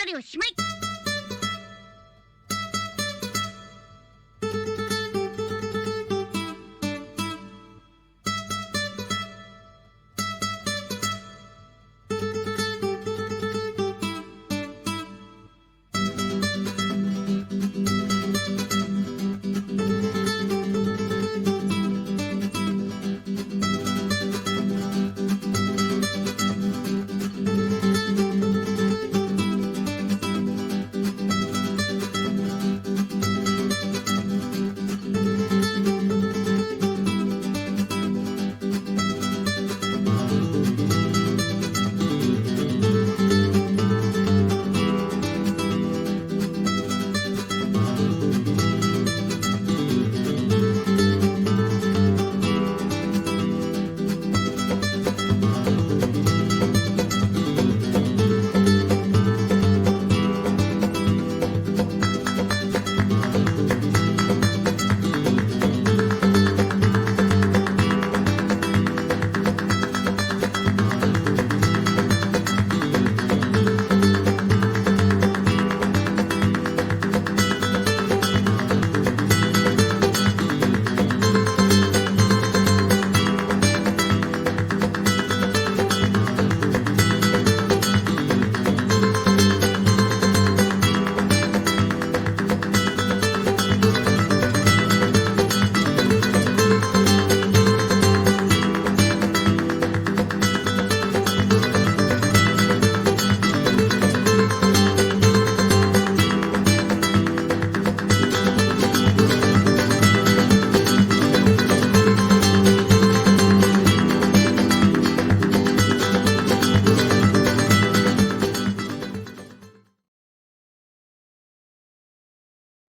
りおしまい。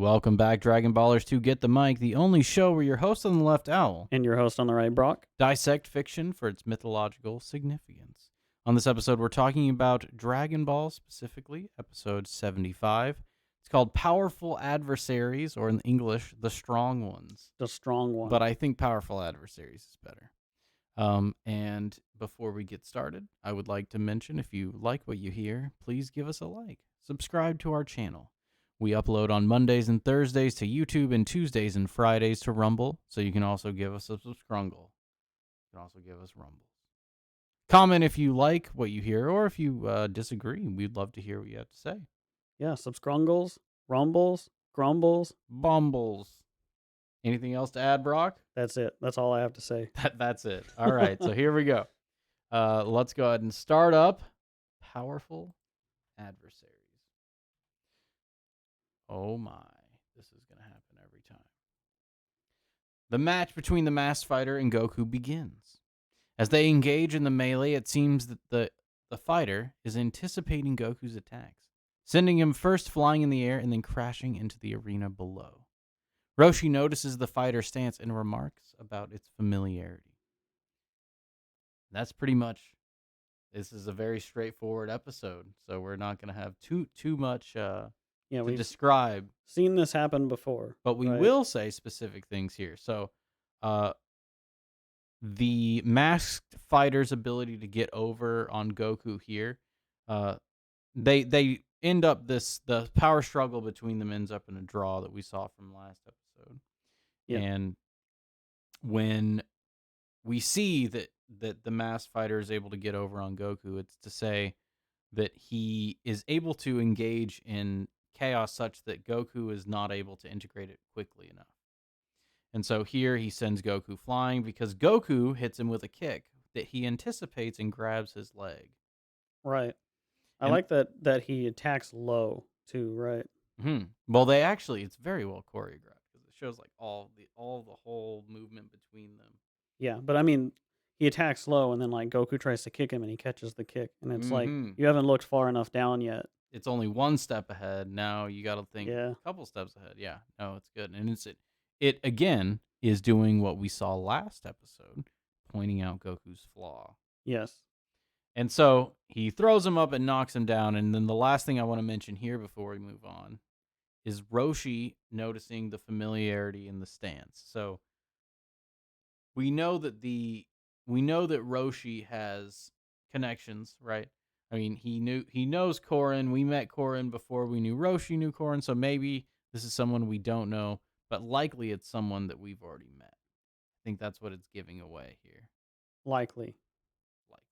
Welcome back, Dragon Ballers, to Get the Mic, the only show where your host on the left, Owl, and your host on the right, Brock, dissect fiction for its mythological significance. On this episode, we're talking about Dragon Ball, specifically episode 75. It's called Powerful Adversaries, or in English, The Strong Ones. The Strong One. But I think Powerful Adversaries is better. And before we get started, I would like to mention, if you like what you hear, please give us a like. Subscribe to our channel. We upload on Mondays and Thursdays to YouTube and Tuesdays and Fridays to Rumble, so you can also give us a subscribe. You can also give us Rumbles. Comment if you like what you hear, or if you disagree. We'd love to hear what you have to say. Yeah, subscringles, rumbles, grumbles. Bumbles. Anything else to add, Brock? That's it. That's all I have to say. That's it. All right, so here we go. Let's go ahead and start up Powerful Adversaries. Oh my, this is going to happen every time. The match between the Masked Fighter and Goku begins. As they engage in the melee, it seems that the fighter is anticipating Goku's attacks, sending him first flying in the air and then crashing into the arena below. Roshi notices the fighter's stance and remarks about its familiarity. That's pretty much, this is a very straightforward episode, so we're not going to have too much to describe. Seen this happen before. But we will say specific things here. So the Masked Fighter's ability to get over on Goku here, they end up the power struggle between them ends up in a draw that we saw from last episode. Yeah. And when we see that the Masked Fighter is able to get over on Goku, it's to say that he is able to engage in chaos such that Goku is not able to integrate it quickly enough. And so here he sends Goku flying because Goku hits him with a kick that he anticipates and grabs his leg. Right. I like that he attacks low too, right? Mm-hmm. Well, it's very well choreographed because it shows like all the whole movement between them. Yeah, but I mean, he attacks low and then like Goku tries to kick him and he catches the kick. And it's like, you haven't looked far enough down yet. It's only one step ahead. Now you got to think a couple steps ahead. Yeah, no, it's good. And it again is doing what we saw last episode, pointing out Goku's flaw. Yes. And so he throws him up and knocks him down. And then the last thing I want to mention here before we move on is Roshi noticing the familiarity in the stance. So we know that Roshi has connections, right? I mean, he knows Korin. We met Korin before we knew Roshi knew Korin, so maybe this is someone we don't know, but likely it's someone that we've already met. I think that's what it's giving away here. Likely. Likely.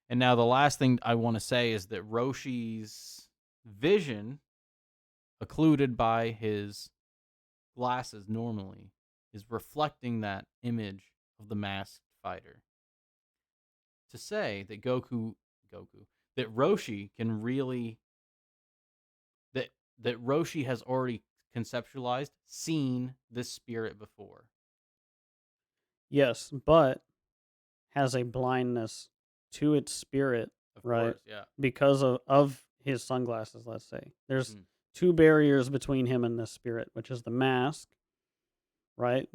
And now the last thing I want to say is that Roshi's vision, occluded by his glasses normally, is reflecting that image of the masked fighter. To say that that Roshi can really that that Roshi has already conceptualized, seen this spirit before. Yes, but has a blindness to its spirit, Of right? course, yeah. Because of his sunglasses, let's say. There's Mhm. two barriers between him and this spirit, which is the mask, right?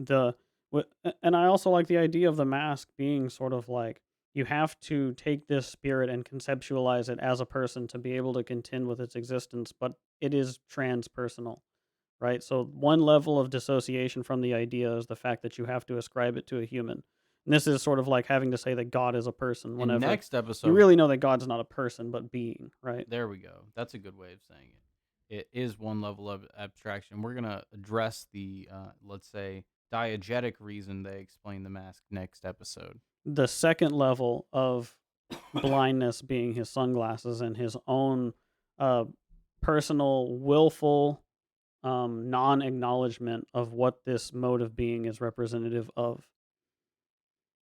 And I also like the idea of the mask being sort of like you have to take this spirit and conceptualize it as a person to be able to contend with its existence, but it is transpersonal, right? So one level of dissociation from the idea is the fact that you have to ascribe it to a human. And this is sort of like having to say that God is a person In whenever next you episode, really know that God's not a person but being, right? there we go. That's a good way of saying it. It is one level of abstraction. We're gonna address the, let's say, diegetic reason they explain the mask next episode. The second level of blindness being his sunglasses and his own uh, personal, willful non acknowledgement of what this mode of being is representative of.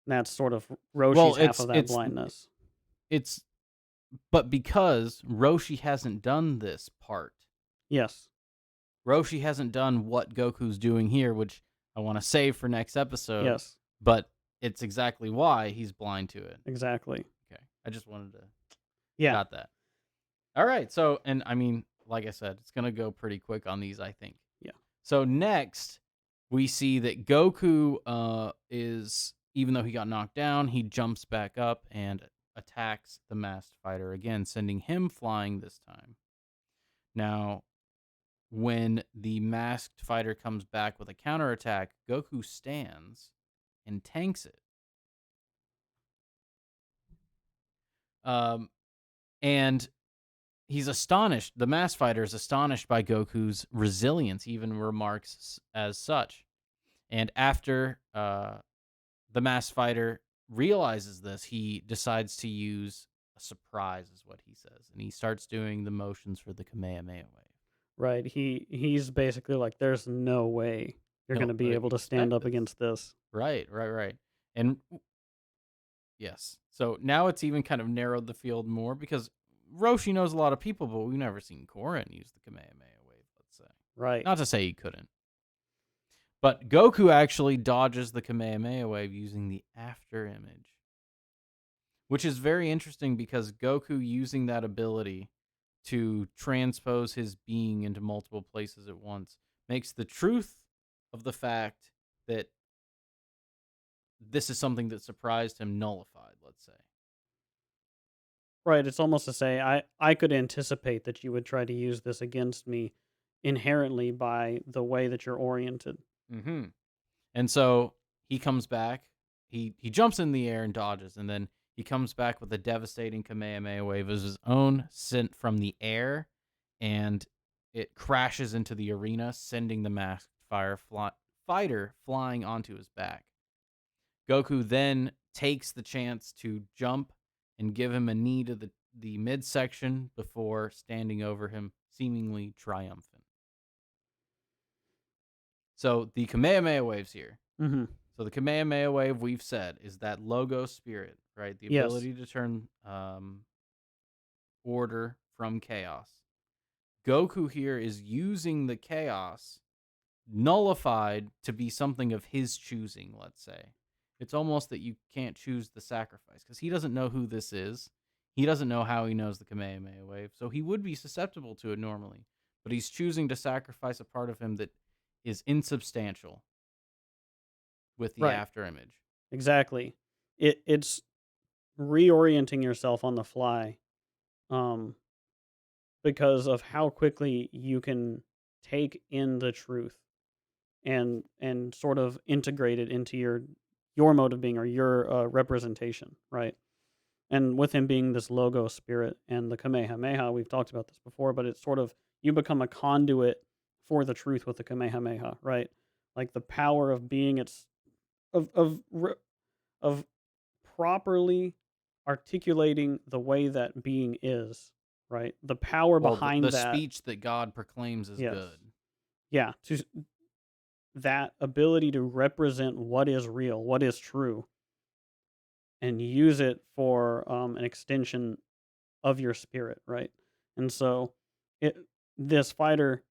And that's sort of Well, Roshi's half of that blindness. it's but because Roshi hasn't done this part, Yes. Roshi hasn't done what Goku's doing here, which I want to save for next episode, Yes. but it's exactly why he's blind to it. Exactly. Okay. I just wanted to Yeah. got that. All right. So, and I mean, like I said, it's going to go pretty quick on these, I think. Yeah. So, next, we see that Goku is, even though he got knocked down, he jumps back up and attacks the masked fighter again, sending him flying this time. Now, when the masked fighter comes back with a counterattack, Goku stands and tanks it. Um, and he's astonished. The masked fighter is astonished by Goku's resilience, even remarks as such. And after the masked fighter realizes this, he decides to use a surprise, is what he says. And he starts doing the motions for the Kamehameha wave. Right. He's basically like, there's no way you're going to be Nobody able can to stand expect up this. against this. Right. And yes. So now it's even kind of narrowed the field more because Roshi knows a lot of people, but we've never seen Korin use the Kamehameha wave, let's say. Right. Not to say he couldn't. But Goku actually dodges the Kamehameha wave using the after image, which is very interesting because Goku using that ability to transpose his being into multiple places at once makes the truth of the fact that this is something that surprised him nullified, let's say. Right. It's almost to say, I could anticipate that you would try to use this against me inherently by the way that you're oriented. Mm-hmm. And so he comes back. He jumps in the air and dodges, and then he comes back with a devastating Kamehameha wave of his own sent from the air, and it crashes into the arena, sending the masked fighter flying onto his back. Goku then takes the chance to jump and give him a knee to the midsection before standing over him, seemingly triumphant. So the Kamehameha waves here. Mm-hmm. So the Kamehameha wave, we've said, is that logo spirit, right? The Yes. ability to turn order from chaos. Goku here is using the chaos nullified to be something of his choosing, let's say. It's almost that you can't choose the sacrifice because he doesn't know who this is. He doesn't know how he knows the Kamehameha wave. So he would be susceptible to it normally. But he's choosing to sacrifice a part of him that is insubstantial with the Right. after image. Exactly. It's reorienting yourself on the fly, um, because of how quickly you can take in the truth and sort of integrate it into your mode of being or your representation, right? And with him being this logo spirit and the Kamehameha, we've talked about this before, but it's sort of you become a conduit for the truth with the Kamehameha, right? Like the power of being its of properly articulating the way that being is, right? The power Well, behind the that, speech that God proclaims is yes. good. Yeah, that ability to represent what is real, what is true, and use it for an extension of your spirit, right? And so, it this fighter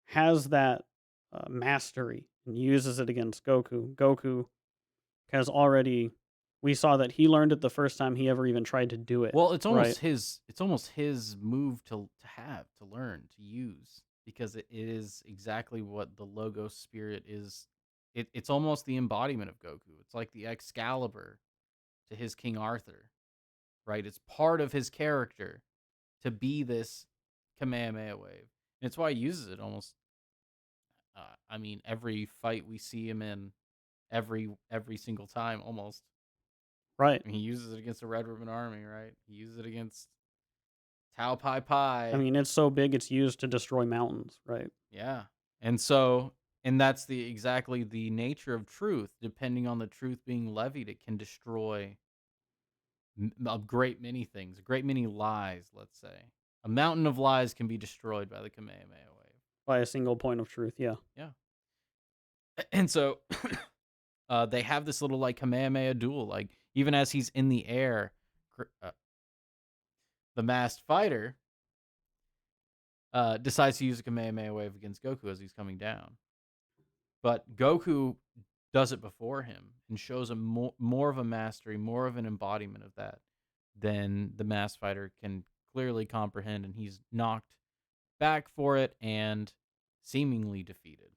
has that mastery and uses it against Goku. Goku has already. We saw that he learned it the first time he ever even tried to do it, Well, right? it's almost his move to have, to learn, to use, because it is exactly what the Logos spirit is. It's almost the embodiment of Goku. It's like the Excalibur to his King Arthur, right? It's part of his character to be this Kamehameha wave. And it's why he uses it almost I mean every fight we see him in, every single time almost. Right. I mean, he uses it against the Red Ribbon Army, right? He uses it against Tao Pai I Pai. mean, it's so big it's used to destroy mountains, right? Yeah. And so, and that's the exactly the nature of truth. Depending on the truth being levied, it can destroy a great many things, a great many lies, let's say. A mountain of lies can be destroyed by the Kamehameha wave. By a single point of truth, yeah. Yeah. And so they have this little like Kamehameha duel. Like, even as he's in the air, the masked fighter decides to use a Kamehameha wave against Goku as he's coming down. But Goku does it before him and shows a more of a mastery, more of an embodiment of that than the masked fighter can clearly comprehend, and he's knocked back for it and seemingly defeated.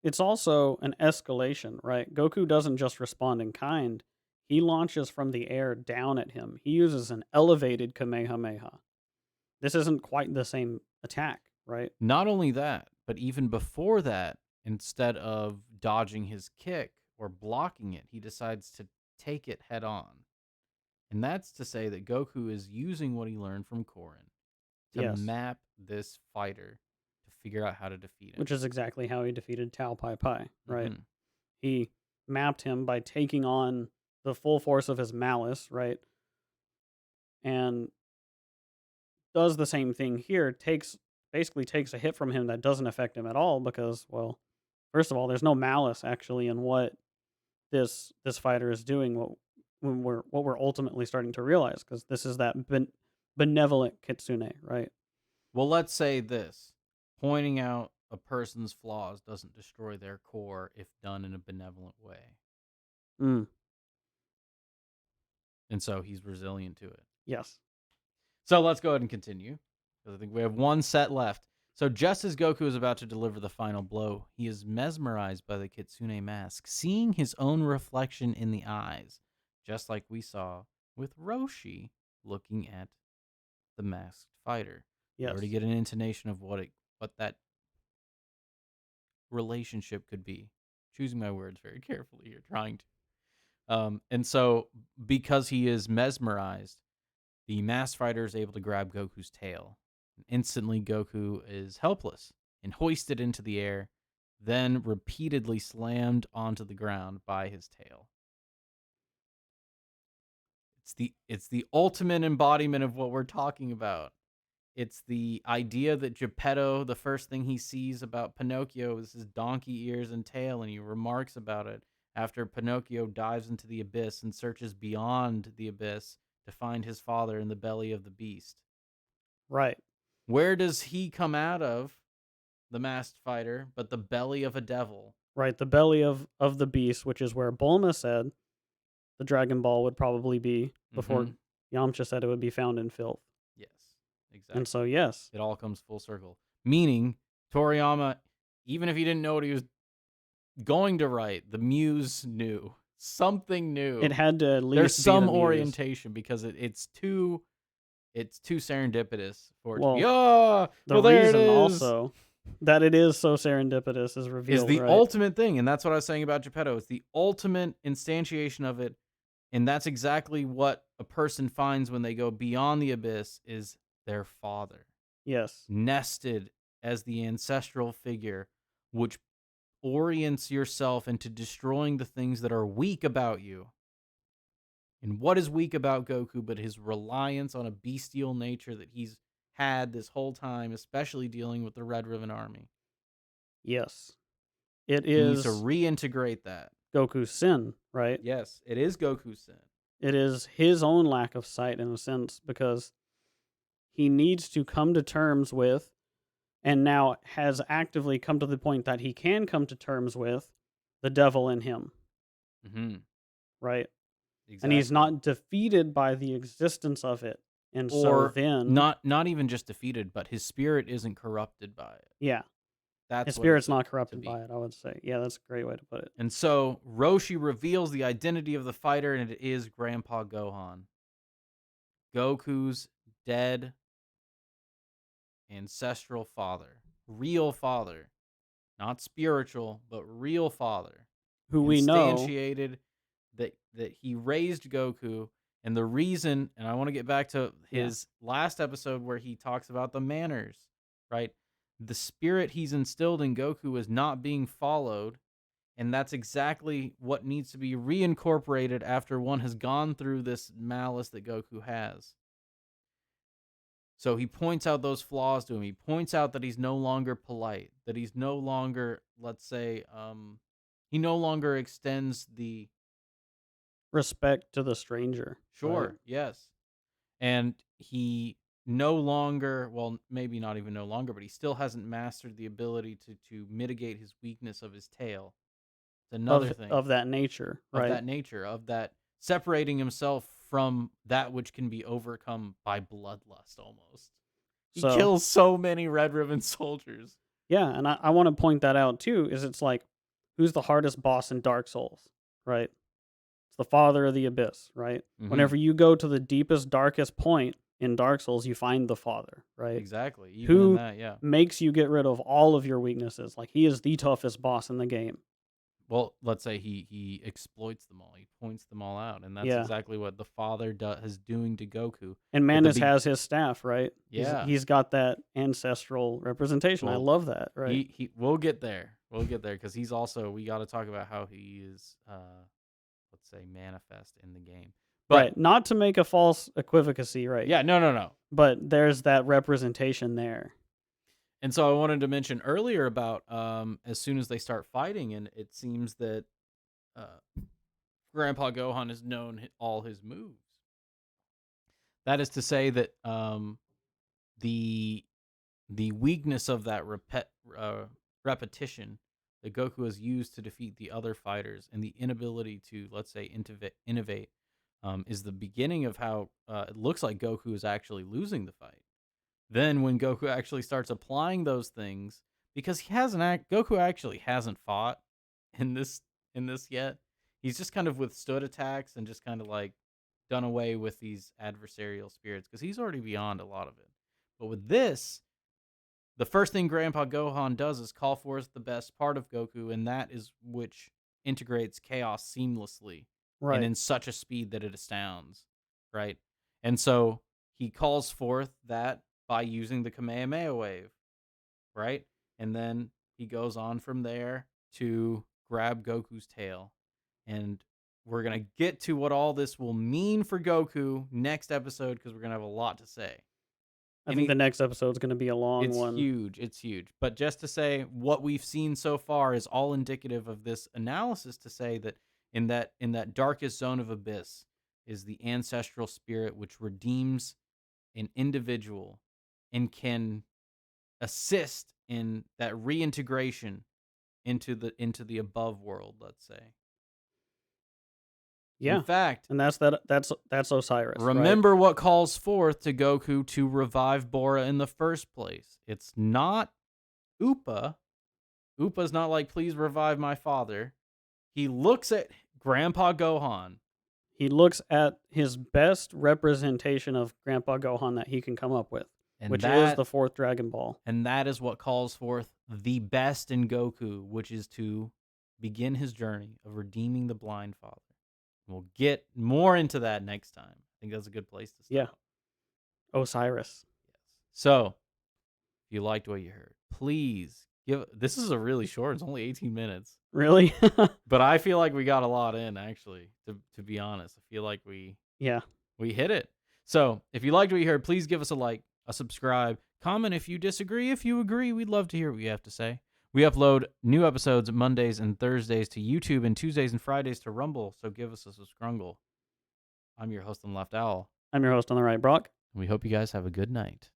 It's also an escalation, right? Goku doesn't just respond in kind. He launches from the air down at him. He uses an elevated Kamehameha. This isn't quite the same attack, right? Not only that, but even before that, instead of dodging his kick or blocking it, he decides to take it head on. And that's to say that Goku is using what he learned from Korin to Yes. map this fighter to figure out how to defeat him. Which is exactly how he defeated Tao Pai Pai, right? Hmm. He mapped him by taking on the full force of his malice, right? And does the same thing here, basically takes a hit from him that doesn't affect him at all because, well, first of all, there's no malice actually in what this fighter is doing. What we're ultimately starting to realize, because this is that benevolent kitsune, right? Well, let's say this: pointing out a person's flaws doesn't destroy their core if done in a benevolent way. Mm, And so he's resilient to it. yes. So let's go ahead and continue, because I think we have one set left. So just as Goku is about to deliver the final blow, he is mesmerized by the Kitsune mask, seeing his own reflection in the eyes, just like we saw with Roshi looking at the masked fighter. We already Yes. get an intonation of what that relationship could be. Choosing my words very carefully here, trying to. And so, because he is mesmerized, the masked fighter is able to grab Goku's tail. Instantly, Goku is helpless and hoisted into the air, then repeatedly slammed onto the ground by his tail. It's the ultimate embodiment of what we're talking about. It's the idea that Geppetto, the first thing he sees about Pinocchio is his donkey ears and tail, and he remarks about it after Pinocchio dives into the abyss and searches beyond the abyss to find his father in the belly of the beast. Right. Where does he come out of, the masked fighter, but the belly of a devil? Right. The belly of the beast, which is where Bulma said the Dragon Ball would probably be before Mm-hmm. Yamcha said it would be found in filth. Yes, And exactly. so, yes, It all comes full circle. Meaning, Toriyama, even if he didn't know what he was going to write, the muse knew. Something it new. had to at There's least be the some muse. orientation, because it's too serendipitous for it to be, Well, oh, the well, there it reason is. also that it is so serendipitous is Is revealed, the right? ultimate thing. And that's what I was saying about Geppetto. It's the ultimate instantiation of it. And that's exactly what a person finds when they go beyond the abyss is their father, Yes. nested as the ancestral figure, which orients yourself into destroying the things that are weak about you. And what is weak about Goku but his reliance on a bestial nature that he's had this whole time, especially dealing with the Red Ribbon Army? Yes. It He needs to is reintegrate that. Goku's sin, right? Yes, it is Goku's sin. It is his own lack of sight in a sense because he needs to come to terms with and now has actively come to the point that he can come to terms with the devil in him, Hmm. right? And he's Exactly. not defeated by the existence of it. And so Or then, not even just defeated, but his spirit isn't corrupted by it. yeah, his That's what it's spirit's not supposed to corrupted be. by it, I would say. Yeah, that's a great way to put it. And so Roshi reveals the identity of the fighter, and it is Grandpa Gohan, Goku's dead ancestral father, real father, not spiritual, but real father, Who we know, instantiated that he raised Goku. And the reason, and I want to get back to yeah, his last episode where he talks about the manners, right? The spirit he's instilled in Goku is not being followed. And that's exactly what needs to be reincorporated after one has gone through this malice that Goku has. So he points out those flaws to him. He points out that he's no longer polite, that he's no longer, let's say, he no longer extends the respect to the stranger, right? sure, yes. And he no longer, well, maybe not even no longer, but he still hasn't mastered the ability to mitigate his weakness of his tail. It's another thing Of that nature, of right? that nature, of that separating himself from that which can be overcome by bloodlust almost. He So, kills so many Red Ribbon soldiers. yeah, and I want to point that out too, is it's like, who's the hardest boss in Dark Souls, right? It's the Father of the Abyss, right? Mhm. Whenever you go to the deepest, darkest point in Dark Souls, you find the Father, right? Exactly. Even in Who that, yeah. makes you get rid of all of your weaknesses. Like, he is the toughest boss in the game. Well, let's say he exploits them all. He points them all out, and that's Yeah. exactly what the father is doing to Goku. And At the Manus big, has his staff, right? yeah, He's got that ancestral representation. I well, love that, right? he we'll get there. We'll get there because he's also we got to talk about how he is, let's say, manifest in the game. But Right. Not to make a false equivacy, right? yeah, no, no, no. But there's that representation there. And so I wanted to mention earlier about as soon as they start fighting, and it seems that uh, Grandpa Gohan has known all his moves. That is to say that the the weakness of that repetition that Goku has used to defeat the other fighters, and the inability to, let's say, innovate, is the beginning of how it looks like Goku is actually losing the fight. Then when Goku actually starts applying those things, because Goku actually hasn't fought in this yet. He's just kind of withstood attacks and just kind of like done away with these adversarial spirits because he's already beyond a lot of it. But with this, the first thing Grandpa Gohan does is call forth the best part of Goku, and that is which integrates chaos seamlessly and Right. in such a speed that it astounds, right? And so he calls forth that by using the Kamehameha wave, right? And then he goes on from there to grab Goku's tail. And we're going to get to what all this will mean for Goku next episode because we're going to have a lot to say. I think the Any next episode's going to be a long It's one. huge. It's huge. But just to say what we've seen so far is all indicative of this analysis to say that in that darkest zone of abyss is the ancestral spirit which redeems an individual and can assist in that reintegration into the above world, let's say. In Yeah. fact, And that's Osiris, right? remember what calls forth to Goku to revive Bora in the first place. It's not Upa. Upa's not like, please revive my father. He looks at Grandpa Gohan, He looks at his best representation of Grandpa Gohan that he can come up with, and which is that the fourth Dragon Ball. and that is what calls forth the best in Goku, which is to begin his journey of redeeming the blind father. We'll get more into that next time. I think that's a good place to Yeah. stop. Osiris. Yes. So, if you liked what you heard, please give. This is a really short. It's only 18 minutes, Really? but I feel like we got a lot in. Actually, to be honest, I feel like Yeah. we hit it. So, if you liked what you heard, please give us a like, a subscribe, comment if you disagree. If you agree, we'd love to hear what you have to say. We upload new episodes Mondays and Thursdays to YouTube and Tuesdays and Fridays to Rumble. So give us a subscribe. I'm your host on Left Owl. I'm your host on the right, Brock. And we hope you guys have a good night.